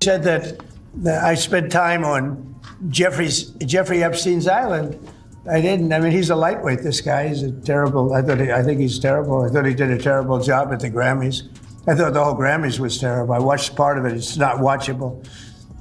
Said that I spent time on Jeffrey Epstein's island. I didn't. I mean, he's a lightweight, this guy. He's a terrible, I think he's terrible. I thought he did a terrible job at the Grammys. I thought the whole Grammys was terrible. I watched part of it. It's not watchable.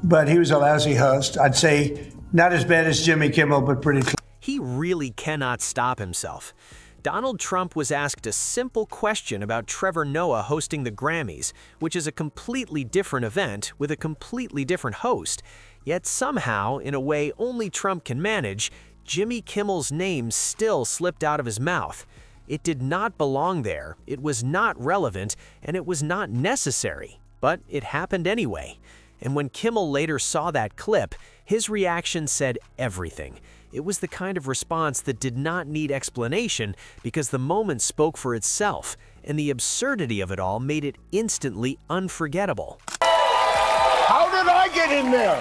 But he was a lousy host. I'd say not as bad as Jimmy Kimmel, but pretty close. He really cannot stop himself. Donald Trump was asked a simple question about Trevor Noah hosting the Grammys, which is a completely different event with a completely different host. Yet somehow, in a way only Trump can manage, Jimmy Kimmel's name still slipped out of his mouth. It did not belong there, it was not relevant, and it was not necessary. But it happened anyway. And when Kimmel later saw that clip, his reaction said everything. It was the kind of response that did not need explanation because the moment spoke for itself, and the absurdity of it all made it instantly unforgettable. How did I get in there?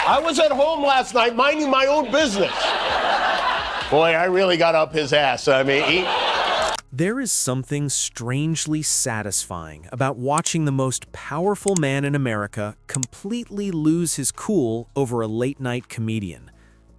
I was at home last night minding my own business. Boy, I really got up his ass. I mean, There is something strangely satisfying about watching the most powerful man in America completely lose his cool over a late-night comedian.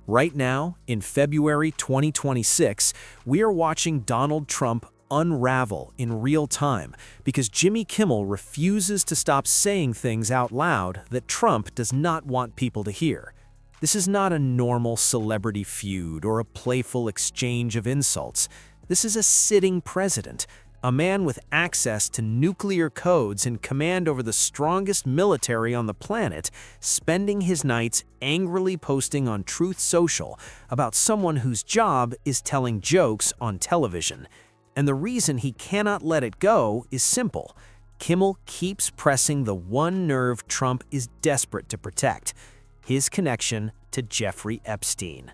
Right now, in February 2026, we are watching Donald Trump unravel in real time because Jimmy Kimmel refuses to stop saying things out loud that Trump does not want people to hear. This is not a normal celebrity feud or a playful exchange of insults. This is a sitting president, a man with access to nuclear codes and command over the strongest military on the planet, spending his nights angrily posting on Truth Social about someone whose job is telling jokes on television. And the reason he cannot let it go is simple. Kimmel keeps pressing the one nerve Trump is desperate to protect: his connection to Jeffrey Epstein.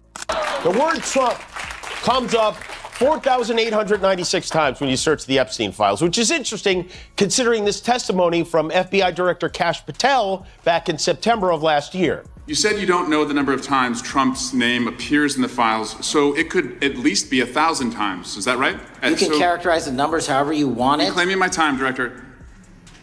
the word Trump comes up 4,896 times when you search the Epstein files, which is interesting considering this testimony from FBI Director Kash Patel back in September of last year. You said you don't know the number of times Trump's name appears in the files, so it could at least be 1,000 times. Is that right? You can characterize the numbers however you want it. Claiming my time, Director.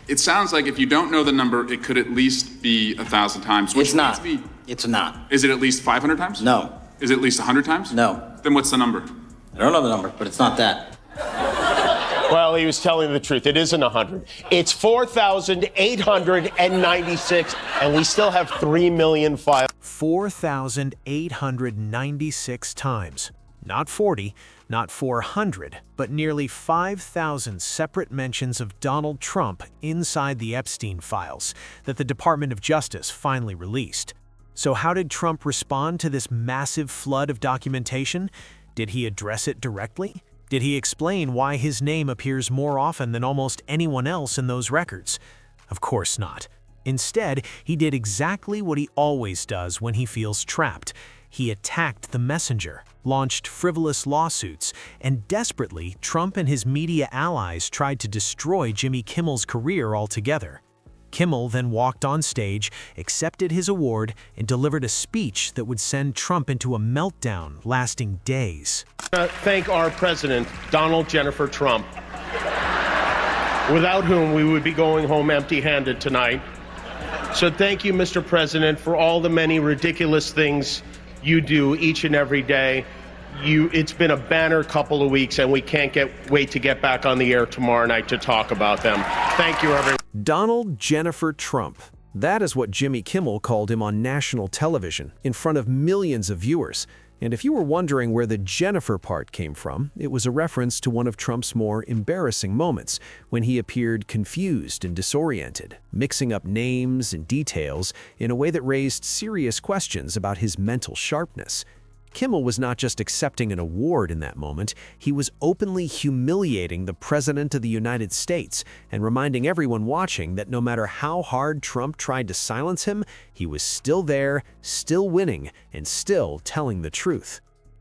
It sounds like if you don't know the number, it could at least be 1,000 times. Which It's not. It's not. Is it at least 500 times? No. Is it at least 100 times? No. Then what's the number? I don't know the number, but it's not that. Well, he was telling the truth. It isn't 100. It's 4,896, and we still have 3 million files. 4,896 times. Not 40, not 400, but nearly 5,000 separate mentions of Donald Trump inside the Epstein files that the Department of Justice finally released. So how did Trump respond to this massive flood of documentation? Did he address it directly? Did he explain why his name appears more often than almost anyone else in those records? Of course not. Instead, he did exactly what he always does when he feels trapped. He attacked the messenger, launched frivolous lawsuits, and desperately, Trump and his media allies tried to destroy Jimmy Kimmel's career altogether. Kimmel then walked on stage, accepted his award, and delivered a speech that would send Trump into a meltdown lasting days. Thank our president, Donald Jennifer Trump, without whom we would be going home empty-handed tonight. So thank you, Mr. President, for all the many ridiculous things you do each and every day. It's been a banner couple of weeks, and we can't wait to get back on the air tomorrow night to talk about them. Thank you, everyone. Donald Jennifer Trump. That is what Jimmy Kimmel called him on national television, in front of millions of viewers. And if you were wondering where the Jennifer part came from, it was a reference to one of Trump's more embarrassing moments, when he appeared confused and disoriented, mixing up names and details in a way that raised serious questions about his mental sharpness. Kimmel was not just accepting an award in that moment, he was openly humiliating the President of the United States and reminding everyone watching that no matter how hard Trump tried to silence him, he was still there, still winning, and still telling the truth.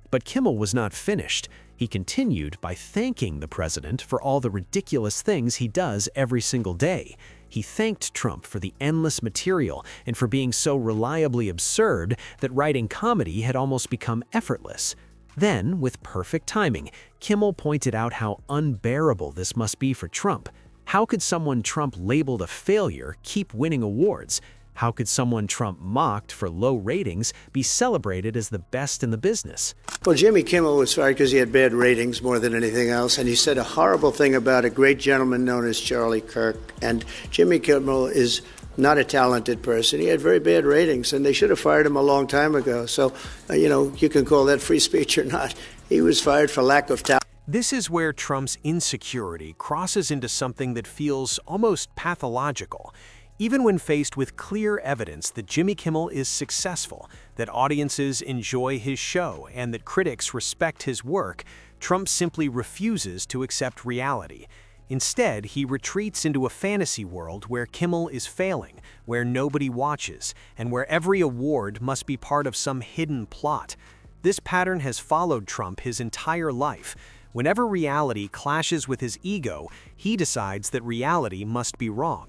But Kimmel was not finished. He continued by thanking the president for all the ridiculous things he does every single day. He thanked Trump for the endless material and for being so reliably absurd that writing comedy had almost become effortless. Then, with perfect timing, Kimmel pointed out how unbearable this must be for Trump. How could someone Trump labeled a failure keep winning awards? How could someone Trump mocked for low ratings be celebrated as the best in the business? Well, Jimmy Kimmel was fired because he had bad ratings more than anything else, and he said a horrible thing about a great gentleman known as Charlie Kirk. And Jimmy Kimmel is not a talented person. He had very bad ratings, and they should have fired him a long time ago. So, you can call that free speech or not. He was fired for lack of talent. This is where Trump's insecurity crosses into something that feels almost pathological. Even when faced with clear evidence that Jimmy Kimmel is successful, that audiences enjoy his show, and that critics respect his work, Trump simply refuses to accept reality. Instead, he retreats into a fantasy world where Kimmel is failing, where nobody watches, and where every award must be part of some hidden plot. This pattern has followed Trump his entire life. Whenever reality clashes with his ego, he decides that reality must be wrong.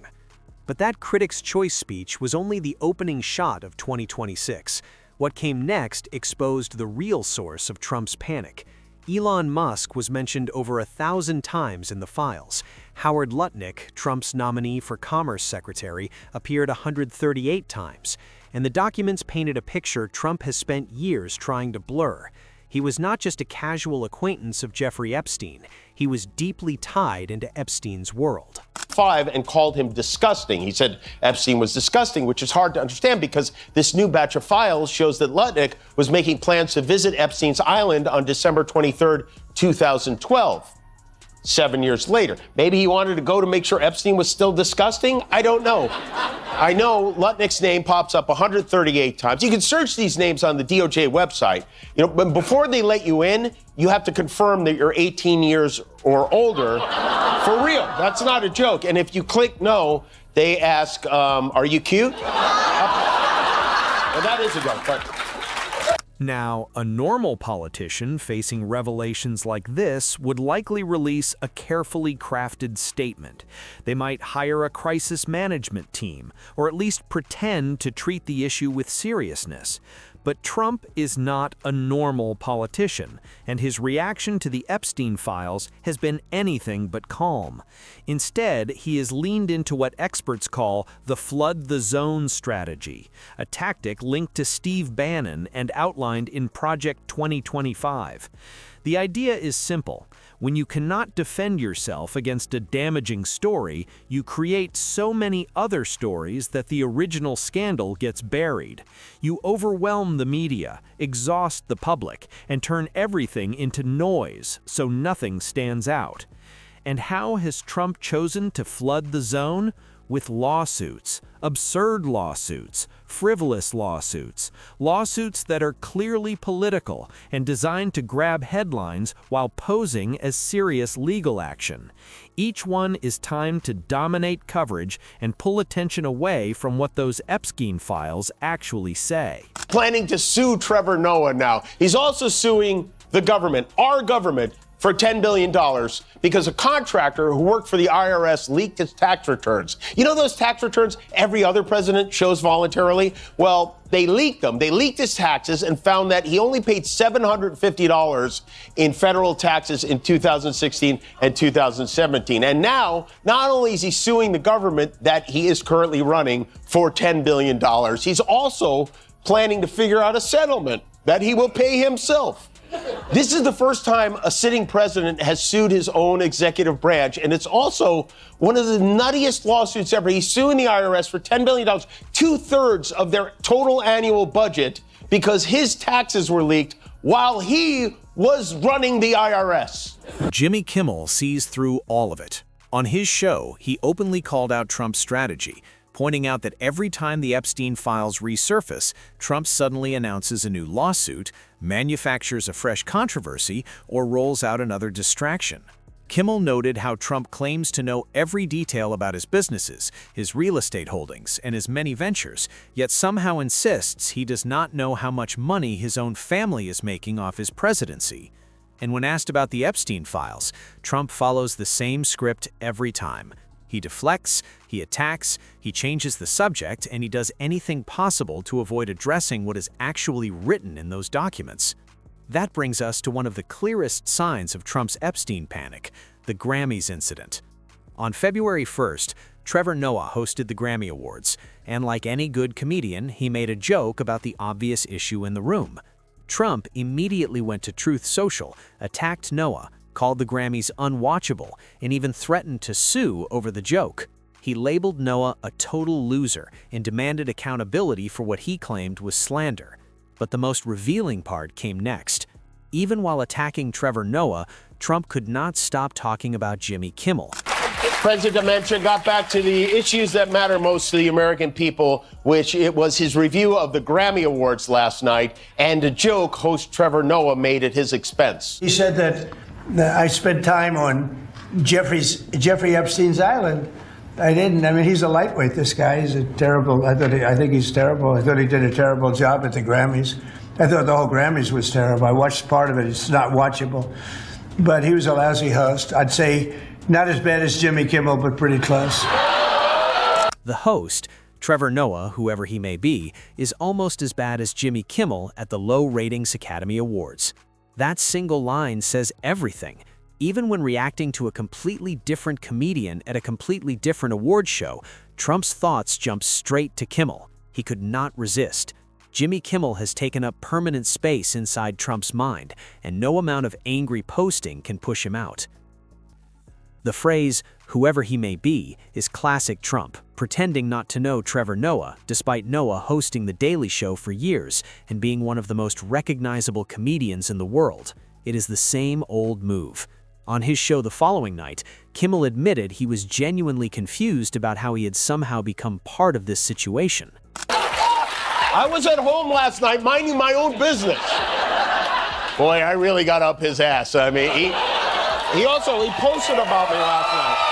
But that Critics' Choice speech was only the opening shot of 2026. What came next exposed the real source of Trump's panic. Elon Musk was mentioned over 1,000 times in the files. Howard Lutnick, Trump's nominee for Commerce Secretary, appeared 138 times. And the documents painted a picture Trump has spent years trying to blur. He was not just a casual acquaintance of Jeffrey Epstein. He was deeply tied into Epstein's world. And called him disgusting. He said Epstein was disgusting, which is hard to understand because this new batch of files shows that Lutnick was making plans to visit Epstein's island on December 23rd, 2012. 7 years later. Maybe he wanted to go to make sure Epstein was still disgusting? I don't know. I know Lutnick's name pops up 138 times. You can search these names on the DOJ website. But before they let you in, you have to confirm that you're 18 years or older. For real. That's not a joke. And if you click no, they ask, are you cute? Well, that is a joke, but... Now, a normal politician facing revelations like this would likely release a carefully crafted statement. They might hire a crisis management team, or at least pretend to treat the issue with seriousness. But Trump is not a normal politician, and his reaction to the Epstein files has been anything but calm. Instead, he has leaned into what experts call the flood the zone strategy, a tactic linked to Steve Bannon and outlined in Project 2025. The idea is simple. When you cannot defend yourself against a damaging story, you create so many other stories that the original scandal gets buried. You overwhelm the media, exhaust the public, and turn everything into noise so nothing stands out. And how has Trump chosen to flood the zone? With lawsuits, absurd lawsuits, frivolous lawsuits, lawsuits that are clearly political and designed to grab headlines while posing as serious legal action. Each one is timed to dominate coverage and pull attention away from what those Epstein files actually say. Planning to sue Trevor Noah now. He's also suing the government, our government, for $10 billion because a contractor who worked for the IRS leaked his tax returns. You know those tax returns every other president shows voluntarily? Well, they leaked them. They leaked his taxes and found that he only paid $750 in federal taxes in 2016 and 2017. And now, not only is he suing the government that he is currently running for $10 billion, he's also planning to figure out a settlement that he will pay himself. This is the first time a sitting president has sued his own executive branch, and it's also one of the nuttiest lawsuits ever. He's suing the IRS for $10 billion, 2/3 of their total annual budget, because his taxes were leaked while he was running the IRS. Jimmy Kimmel sees through all of it. On his show, he openly called out Trump's strategy, pointing out that every time the Epstein files resurface, Trump suddenly announces a new lawsuit, manufactures a fresh controversy, or rolls out another distraction. Kimmel noted how Trump claims to know every detail about his businesses, his real estate holdings, and his many ventures, yet somehow insists he does not know how much money his own family is making off his presidency. And when asked about the Epstein files, Trump follows the same script every time. He deflects, he attacks, he changes the subject, and he does anything possible to avoid addressing what is actually written in those documents. That brings us to one of the clearest signs of Trump's Epstein panic, the Grammys incident. On February 1st, Trevor Noah hosted the Grammy Awards, and like any good comedian, he made a joke about the obvious issue in the room. Trump immediately went to Truth Social, attacked Noah, called the Grammys unwatchable, and even threatened to sue over the joke. He labeled Noah a total loser and demanded accountability for what he claimed was slander. But the most revealing part came next. Even while attacking Trevor Noah, Trump could not stop talking about Jimmy Kimmel. President Dementia got back to the issues that matter most to the American people, which it was his review of the Grammy Awards last night and a joke host Trevor Noah made at his expense. He said that I spent time on Jeffrey Epstein's island. I didn't. I mean, he's a lightweight, this guy. He's a terrible, I think he's terrible. I thought he did a terrible job at the Grammys. I thought the whole Grammys was terrible. I watched part of it. It's not watchable. But he was a lousy host. I'd say not as bad as Jimmy Kimmel, but pretty close. The host, Trevor Noah, whoever he may be, is almost as bad as Jimmy Kimmel at the low-ratings Academy Awards. That single line says everything. Even when reacting to a completely different comedian at a completely different award show, Trump's thoughts jump straight to Kimmel. He could not resist. Jimmy Kimmel has taken up permanent space inside Trump's mind, and no amount of angry posting can push him out. The phrase, whoever he may be, is classic Trump, pretending not to know Trevor Noah, despite Noah hosting The Daily Show for years and being one of the most recognizable comedians in the world. It is the same old move. On his show the following night, Kimmel admitted he was genuinely confused about how he had somehow become part of this situation. I was at home last night minding my own business. Boy, I really got up his ass. I mean, he posted about me last night.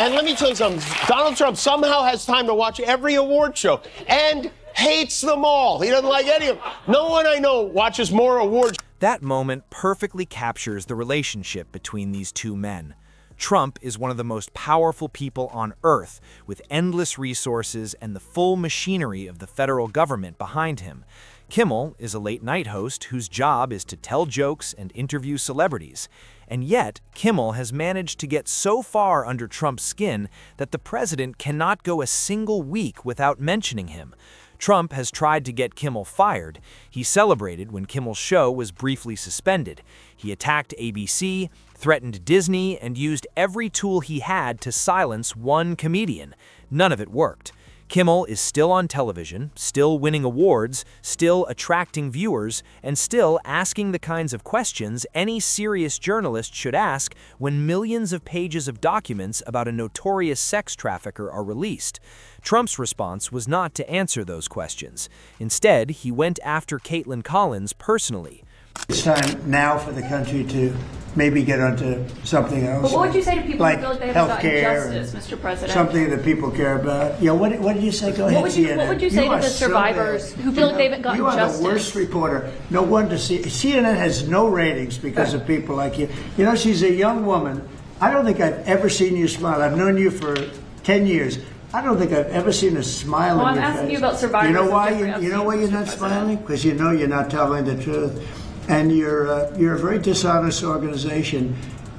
And let me tell you something. Donald Trump somehow has time to watch every award show and hates them all. He doesn't like any of them. No one I know watches more awards. That moment perfectly captures the relationship between these two men. Trump is one of the most powerful people on earth, with endless resources and the full machinery of the federal government behind him. Kimmel is a late-night host whose job is to tell jokes and interview celebrities. And yet, Kimmel has managed to get so far under Trump's skin that the president cannot go a single week without mentioning him. Trump has tried to get Kimmel fired. He celebrated when Kimmel's show was briefly suspended. He attacked ABC, threatened Disney, and used every tool he had to silence one comedian. None of it worked. Kimmel is still on television, still winning awards, still attracting viewers, and still asking the kinds of questions any serious journalist should ask when millions of pages of documents about a notorious sex trafficker are released. Trump's response was not to answer those questions. Instead, he went after Caitlin Collins personally. It's time now for the country to maybe get onto something else. But what would you say to people like who feel like they haven't gotten healthcare, justice, Mr. President? something that people care about? Yeah, what did you say? Go ahead, CNN. What would you say to are the so survivors bad. who feel like they haven't gotten You are justice? the worst reporter. No wonder CNN has no ratings because of people like you. You know, she's a young woman. I don't think I've ever seen you smile. I've known you for 10 years. I don't think I've ever seen a smile Well, on your I'm face. asking you about survivors. You know why? of Jeffrey You know why you're Epstein, not Mr. smiling? Because you know you're not telling the truth. And you're a very dishonest organization,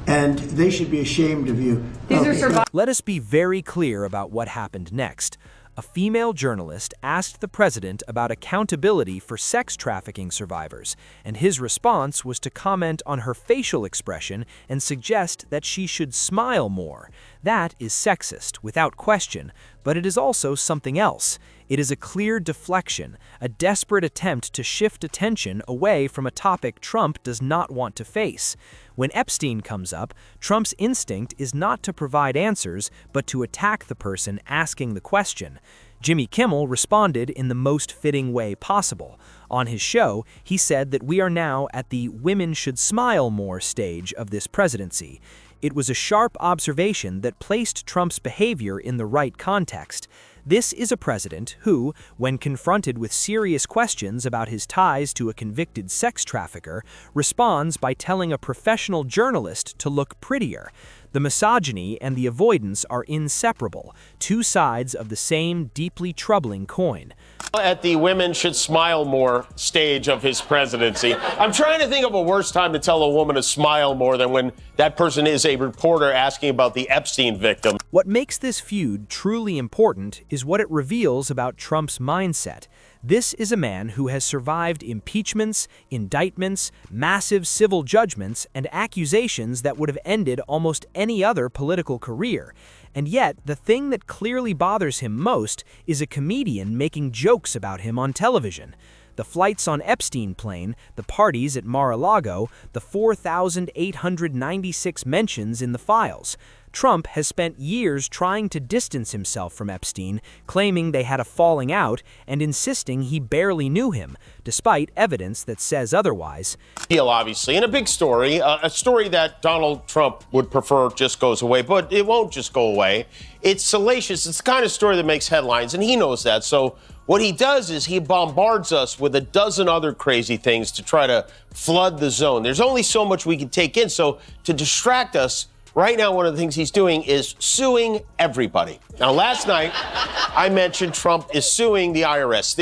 and they should be ashamed of you. These are survivors. Let us be very clear about what happened next. A female journalist asked the president about accountability for sex trafficking survivors, and his response was to comment on her facial expression and suggest that she should smile more. That is sexist, without question, but it is also something else. It is a clear deflection, a desperate attempt to shift attention away from a topic Trump does not want to face. When Epstein comes up, Trump's instinct is not to provide answers, but to attack the person asking the question. Jimmy Kimmel responded in the most fitting way possible. On his show, he said that we are now at the "women should smile more" stage of this presidency. It was a sharp observation that placed Trump's behavior in the right context. This is a president who, when confronted with serious questions about his ties to a convicted sex trafficker, responds by telling a professional journalist to look prettier. The misogyny and the avoidance are inseparable, two sides of the same deeply troubling coin. At the women should smile more stage of his presidency, I'm trying to think of a worse time to tell a woman to smile more than when that person is a reporter asking about the Epstein victim. What makes this feud truly important is what it reveals about Trump's mindset. This is a man who has survived impeachments, indictments, massive civil judgments, and accusations that would have ended almost any other political career. And yet, the thing that clearly bothers him most is a comedian making jokes about him on television. The flights on Epstein plane, the parties at Mar-a-Lago, the 4,896 mentions in the files. Trump has spent years trying to distance himself from Epstein, claiming they had a falling out and insisting he barely knew him, despite evidence that says otherwise. Deal, obviously, and a big story, a story that Donald Trump would prefer just goes away, but it won't just go away. It's salacious. It's the kind of story that makes headlines, and he knows that. So what he does is he bombards us with a dozen other crazy things to try to flood the zone. There's only so much we can take in, so to distract us, right now, one of the things he's doing is suing everybody. Now, last night, I mentioned Trump is suing the IRS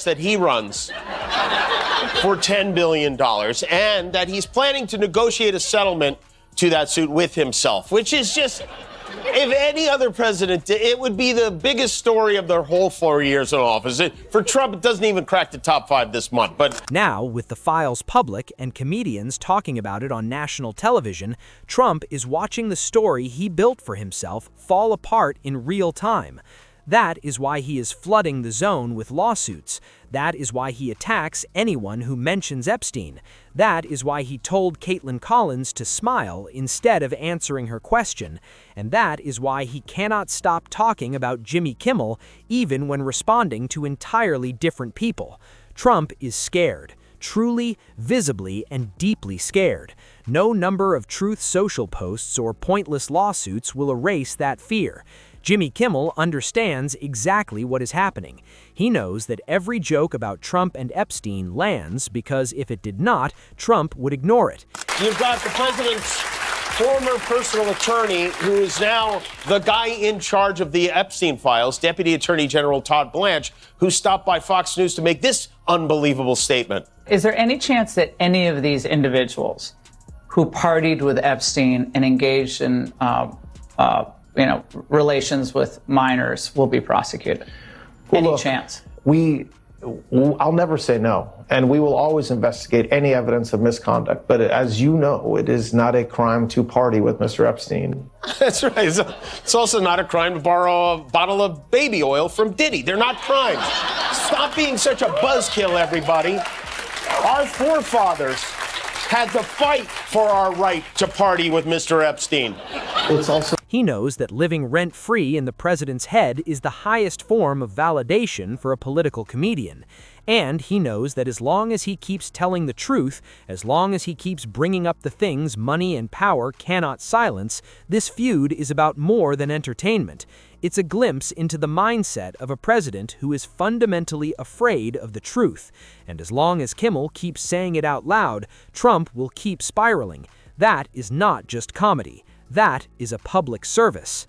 that he runs for $10 billion, and that he's planning to negotiate a settlement to that suit with himself, which is just, if any other president did, it would be the biggest story of their whole 4 years in office. For Trump, it doesn't even crack the top 5 this month. But now, with the files public and comedians talking about it on national television, Trump is watching the story he built for himself fall apart in real time. That is why he is flooding the zone with lawsuits. That is why he attacks anyone who mentions Epstein. That is why he told Caitlin Collins to smile instead of answering her question. And that is why he cannot stop talking about Jimmy Kimmel, even when responding to entirely different people. Trump is scared. Truly, visibly, and deeply scared. No number of Truth Social posts or pointless lawsuits will erase that fear. Jimmy Kimmel understands exactly what is happening. He knows that every joke about Trump and Epstein lands because if it did not, Trump would ignore it. You've got the president's former personal attorney, who is now the guy in charge of the Epstein files, Deputy Attorney General Todd Blanche, who stopped by Fox News to make this unbelievable statement. Is there any chance that any of these individuals who partied with Epstein and engaged in relations with minors will be prosecuted? Any chance? I'll never say no, and we will always investigate any evidence of misconduct. But as you know, it is not a crime to party with Mr. Epstein. That's right. It's also not a crime to borrow a bottle of baby oil from Diddy. They're not crimes. Stop being such a buzzkill, everybody. Our forefathers had to fight for our right to party with Mr. Epstein. It's also He knows that living rent-free in the president's head is the highest form of validation for a political comedian. And he knows that as long as he keeps telling the truth, as long as he keeps bringing up the things money and power cannot silence, this feud is about more than entertainment. It's a glimpse into the mindset of a president who is fundamentally afraid of the truth. And as long as Kimmel keeps saying it out loud, Trump will keep spiraling. That is not just comedy. That is a public service.